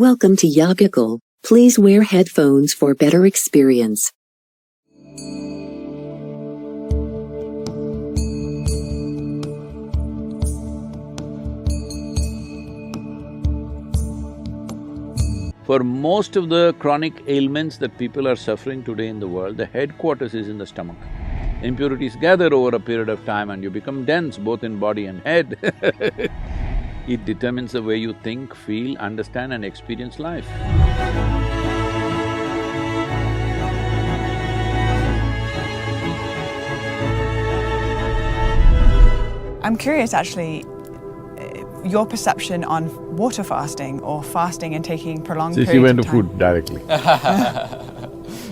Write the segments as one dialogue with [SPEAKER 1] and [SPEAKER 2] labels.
[SPEAKER 1] Welcome to Yogical. Please wear headphones for better experience.
[SPEAKER 2] For most of the chronic ailments that people are suffering today in the world, the headquarters is in the stomach. Impurities gather over a period of time and you become dense both in body and head. It determines the way you think, feel, understand and experience life.
[SPEAKER 3] I'm curious actually, your perception on water fasting or fasting and taking prolonged periods of time.
[SPEAKER 2] She went to food directly.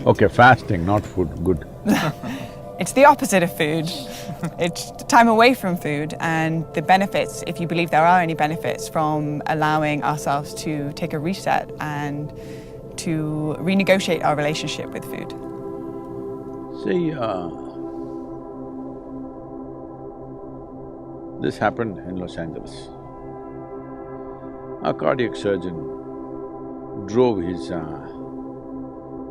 [SPEAKER 2] Okay, fasting, not food, good.
[SPEAKER 3] It's the opposite of food. It's time away from food and the benefits, if you believe there are any benefits from allowing ourselves to take a reset and to renegotiate our relationship with food.
[SPEAKER 2] See, this happened in Los Angeles. A cardiac surgeon drove his…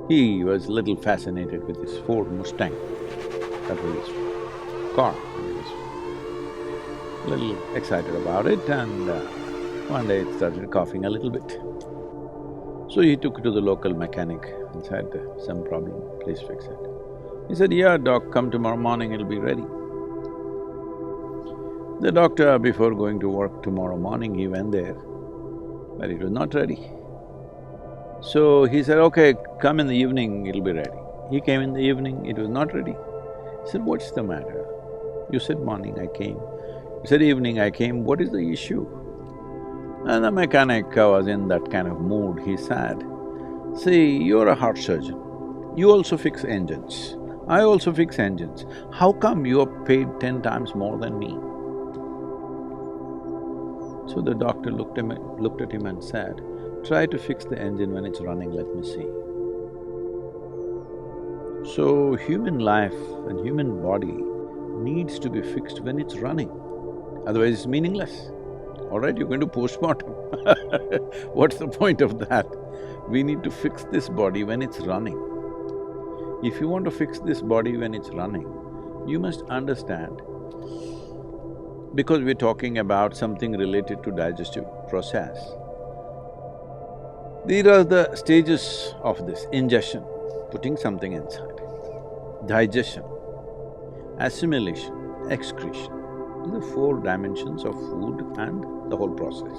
[SPEAKER 2] he was little fascinated with his Ford Mustang. That was his car. He was little excited about it and one day it started coughing a little bit. So he took it to the local mechanic and said, some problem, please fix it. He said, yeah, doc, come tomorrow morning, it'll be ready. The doctor, before going to work tomorrow morning, he went there, but it was not ready. So he said, okay, come in the evening, it'll be ready. He came in the evening, it was not ready. He said, what's the matter? You said morning, I came. You said evening, I came, what is the issue? And the mechanic was in that kind of mood, he said, see, you're a heart surgeon, you also fix engines, I also fix engines. How come you are paid 10 times more than me? So the doctor looked at him and said, try to fix the engine when it's running, let me see. So human life and human body needs to be fixed when it's running, otherwise it's meaningless. All right, you're going to postmortem what's the point of that? We need to fix this body when it's running. If you want to fix this body when it's running, you must understand, because we're talking about something related to digestive process, these are the stages of this: ingestion, putting something inside; digestion, assimilation, excretion. These are four dimensions of food and the whole process.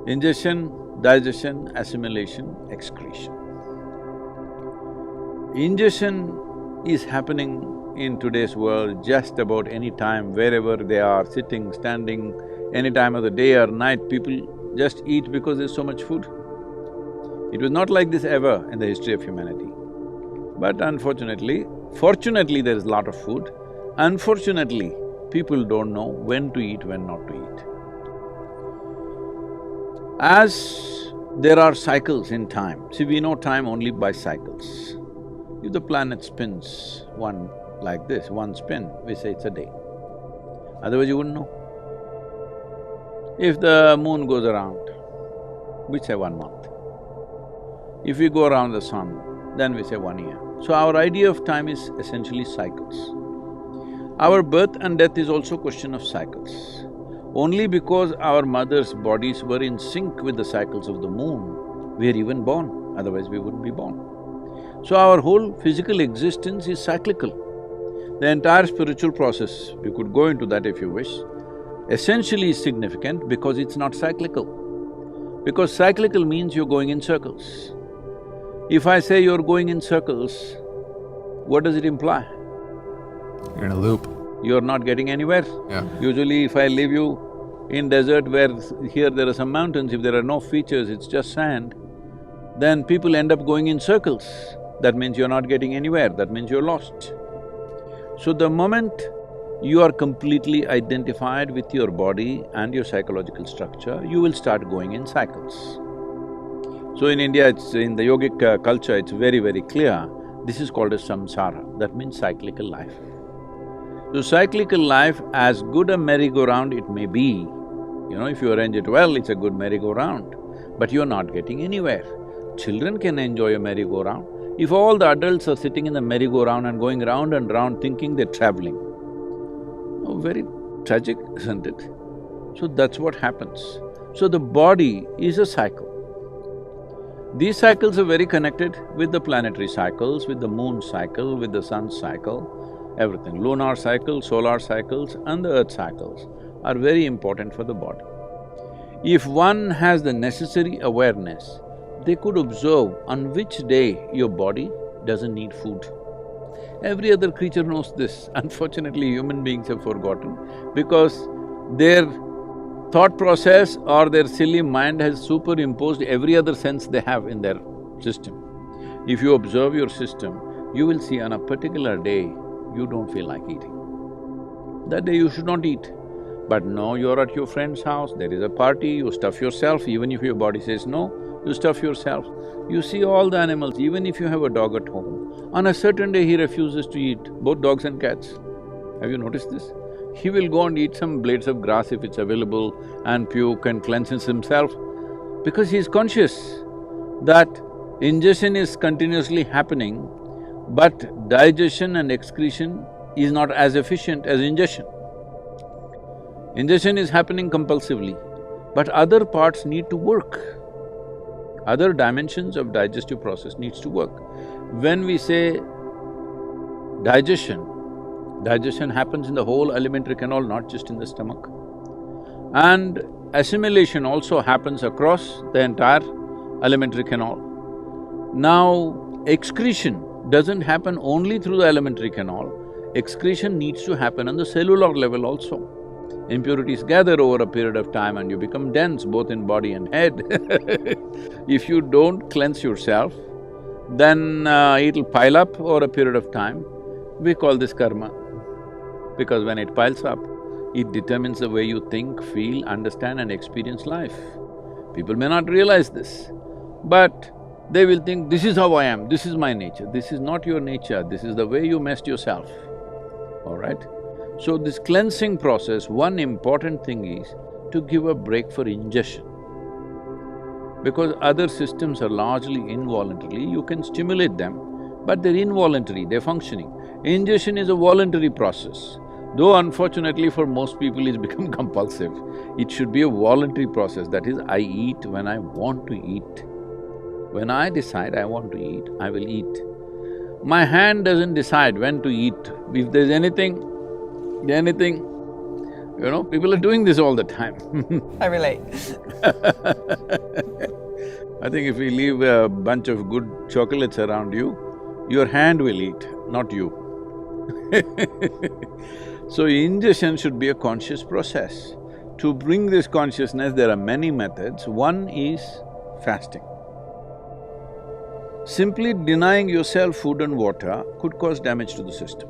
[SPEAKER 2] Ingestion, digestion, assimilation, excretion. Ingestion is happening in today's world just about any time, wherever they are, sitting, standing, any time of the day or night, people just eat because there's so much food. It was not like this ever in the history of humanity. But unfortunately, fortunately there is a lot of food. Unfortunately, people don't know when to eat, when not to eat. As there are cycles in time, see, we know time only by cycles. If the planet spins one like this, one spin, we say it's a day. Otherwise you wouldn't know. If the moon goes around, we say 1 month. If we go around the sun, then we say 1 year. So our idea of time is essentially cycles. Our birth and death is also a question of cycles. Only because our mothers' bodies were in sync with the cycles of the moon, we are even born, otherwise we wouldn't be born. So our whole physical existence is cyclical. The entire spiritual process, we could go into that if you wish, essentially is significant because it's not cyclical. Because cyclical means you're going in circles. If I say you're going in circles, what does it imply?
[SPEAKER 4] You're in a loop.
[SPEAKER 2] You're not getting anywhere.
[SPEAKER 4] Yeah.
[SPEAKER 2] Usually if I leave you in desert where here there are some mountains, if there are no features, it's just sand, then people end up going in circles. That means you're not getting anywhere, that means you're lost. So the moment you are completely identified with your body and your psychological structure, you will start going in cycles. So in India, in the yogic culture, it's very, very clear, this is called as samsara, that means cyclical life. So cyclical life, as good a merry-go-round it may be, if you arrange it well, it's a good merry-go-round. but you're not getting anywhere. Children can enjoy a merry-go-round. If all the adults are sitting in the merry-go-round and going round and round thinking they're traveling, oh, very tragic, isn't it? So that's what happens. So the body is a cycle. These cycles are very connected with the planetary cycles, with the moon cycle, with the sun cycle, everything. Lunar cycle, solar cycles and the earth cycles are very important for the body. If one has the necessary awareness, they could observe on which day your body doesn't need food. Every other creature knows this. Unfortunately, human beings have forgotten because their thought process or their silly mind has superimposed every other sense they have in their system. If you observe your system, you will see on a particular day, you don't feel like eating. That day you should not eat. But no, you're at your friend's house, there is a party, you stuff yourself, even if your body says no, you stuff yourself. You see all the animals, even if you have a dog at home, on a certain day he refuses to eat, both dogs and cats. Have you noticed this? He will go and eat some blades of grass if it's available and puke and cleanses himself because he's conscious that ingestion is continuously happening, but digestion and excretion is not as efficient as ingestion. Ingestion is happening compulsively, but other parts need to work. Other dimensions of digestive process needs to work. When we say digestion, digestion happens in the whole alimentary canal, not just in the stomach. And assimilation also happens across the entire alimentary canal. Now, excretion doesn't happen only through the alimentary canal, excretion needs to happen on the cellular level also. Impurities gather over a period of time and you become dense both in body and head. If you don't cleanse yourself, then it'll pile up over a period of time. We call this karma, because when it piles up, it determines the way you think, feel, understand and experience life. People may not realize this, but they will think, this is how I am, this is my nature. This is not your nature, this is the way you messed yourself, all right? So this cleansing process, one important thing is to give a break for ingestion. Because other systems are largely involuntary, you can stimulate them, but they're involuntary, they're functioning. Ingestion is a voluntary process, though unfortunately for most people it's become compulsive. It should be a voluntary process, that is, I eat when I want to eat. When I decide I want to eat, I will eat. My hand doesn't decide when to eat. If there's anything, people are doing this all the time.
[SPEAKER 3] I relate.
[SPEAKER 2] I think if we leave a bunch of good chocolates around you, your hand will eat, not you. So ingestion should be a conscious process. To bring this consciousness, there are many methods. One is fasting. Simply denying yourself food and water could cause damage to the system.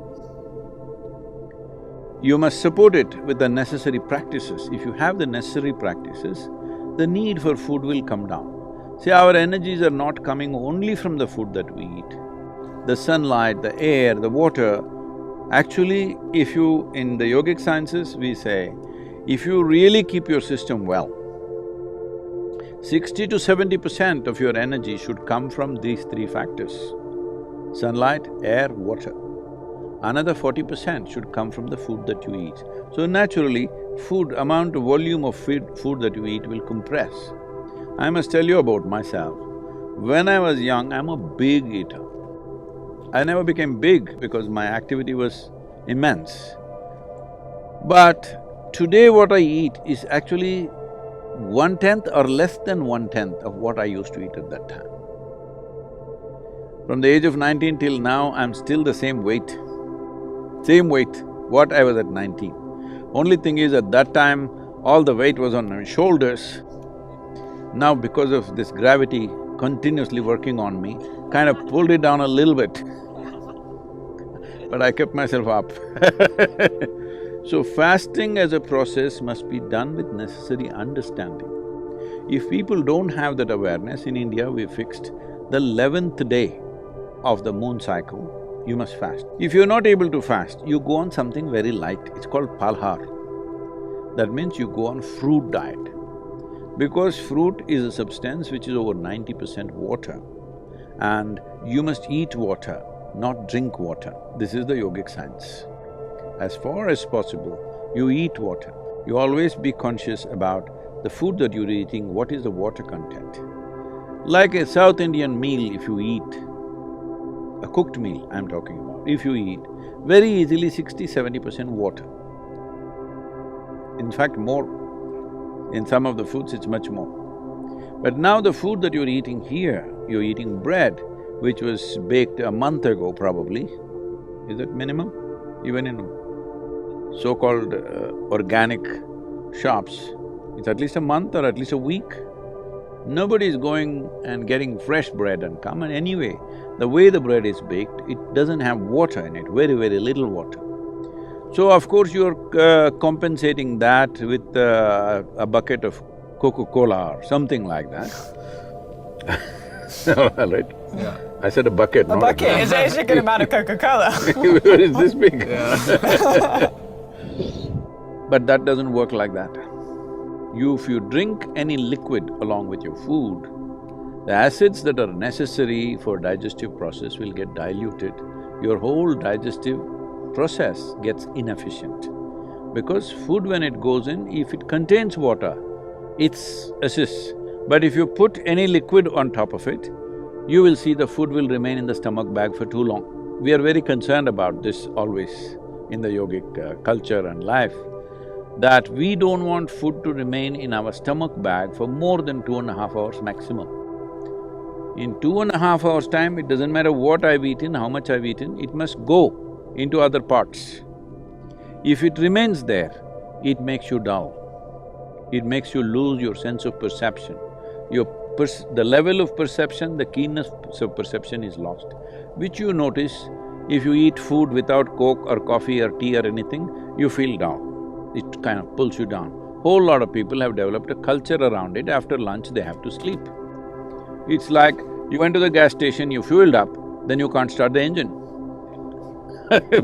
[SPEAKER 2] You must support it with the necessary practices. If you have the necessary practices, the need for food will come down. See, our energies are not coming only from the food that we eat. The sunlight, the air, the water, actually, if you… in the yogic sciences, we say, if you really keep your system well, 60 to 70% of your energy should come from these three factors: sunlight, air, water. Another 40% should come from the food that you eat. So naturally, amount of volume of food that you eat will compress. I must tell you about myself. When I was young, I'm a big eater. I never became big because my activity was immense. But today what I eat is actually 1/10 or less than 1/10 of what I used to eat at that time. From the age of 19 till now, I'm still the same weight. Same weight, what I was at 19. Only thing is, at that time, all the weight was on my shoulders. Now because of this gravity continuously working on me, kind of pulled it down a little bit. But I kept myself up. So fasting as a process must be done with necessary understanding. If people don't have that awareness, in India we fixed the 11th day of the moon cycle, you must fast. If you're not able to fast, you go on something very light, it's called palhar. That means you go on fruit diet. Because fruit is a substance which is over 90% water, and you must eat water, not drink water. This is the yogic science. As far as possible, you eat water. You always be conscious about the food that you're eating, what is the water content. Like a South Indian meal, if you eat, a cooked meal I'm talking about, if you eat, very easily 60–70% water. In fact, more. In some of the foods, it's much more. But now the food that you're eating here, you're eating bread, which was baked a month ago probably. Is that minimum? Even in so-called organic shops, it's at least a month or at least a week. Nobody is going and getting fresh bread and come, and anyway, the way the bread is baked, it doesn't have water in it, very, very little water. So of course you're compensating that with a bucket of Coca-Cola or something like that. Right?
[SPEAKER 4] Yeah.
[SPEAKER 2] I said a bucket, not a
[SPEAKER 3] bucket
[SPEAKER 2] glass.
[SPEAKER 3] is a good amount of Coca-Cola.
[SPEAKER 2] Where is this big?
[SPEAKER 4] Yeah.
[SPEAKER 2] But that doesn't work like that. If you drink any liquid along with your food, the acids that are necessary for digestive process will get diluted. Your whole digestive process gets inefficient. Because food, when it goes in, if it contains water, it's assists. But if you put any liquid on top of it, you will see the food will remain in the stomach bag for too long. We are very concerned about this always in the yogic culture and life, that we don't want food to remain in our stomach bag for more than 2.5 hours maximum. In 2.5 hours' time, it doesn't matter what I've eaten, how much I've eaten, it must go into other parts. If it remains there, it makes you dull. It makes you lose your sense of perception. The level of perception, the keenness of perception is lost, which you notice if you eat food without Coke or coffee or tea or anything, you feel down. It kind of pulls you down. Whole lot of people have developed a culture around it. After lunch, they have to sleep. It's like you went to the gas station, you fueled up, then you can't start the engine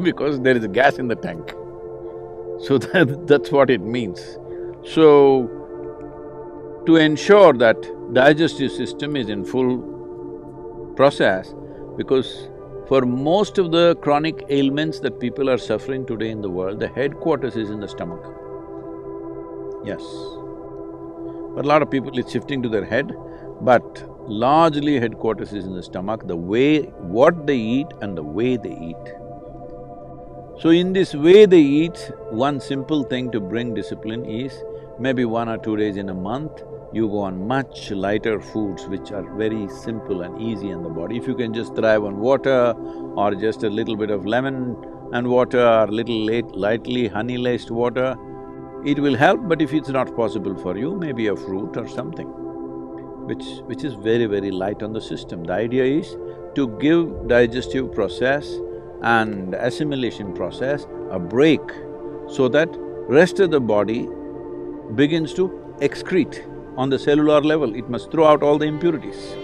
[SPEAKER 2] because there is a gas in the tank. So that's what it means. So, to ensure that digestive system is in full process, because for most of the chronic ailments that people are suffering today in the world, the headquarters is in the stomach. Yes. But a lot of people, it's shifting to their head, but largely headquarters is in the stomach, the way… what they eat and the way they eat. So in this way they eat, one simple thing to bring discipline is maybe 1 or 2 days in a month, you go on much lighter foods which are very simple and easy on the body. If you can just thrive on water or just a little bit of lemon and water or little lightly honey-laced water, it will help, but if it's not possible for you, maybe a fruit or something, which is very, very light on the system. The idea is to give digestive process and assimilation process a break so that rest of the body begins to excrete on the cellular level. It must throw out all the impurities.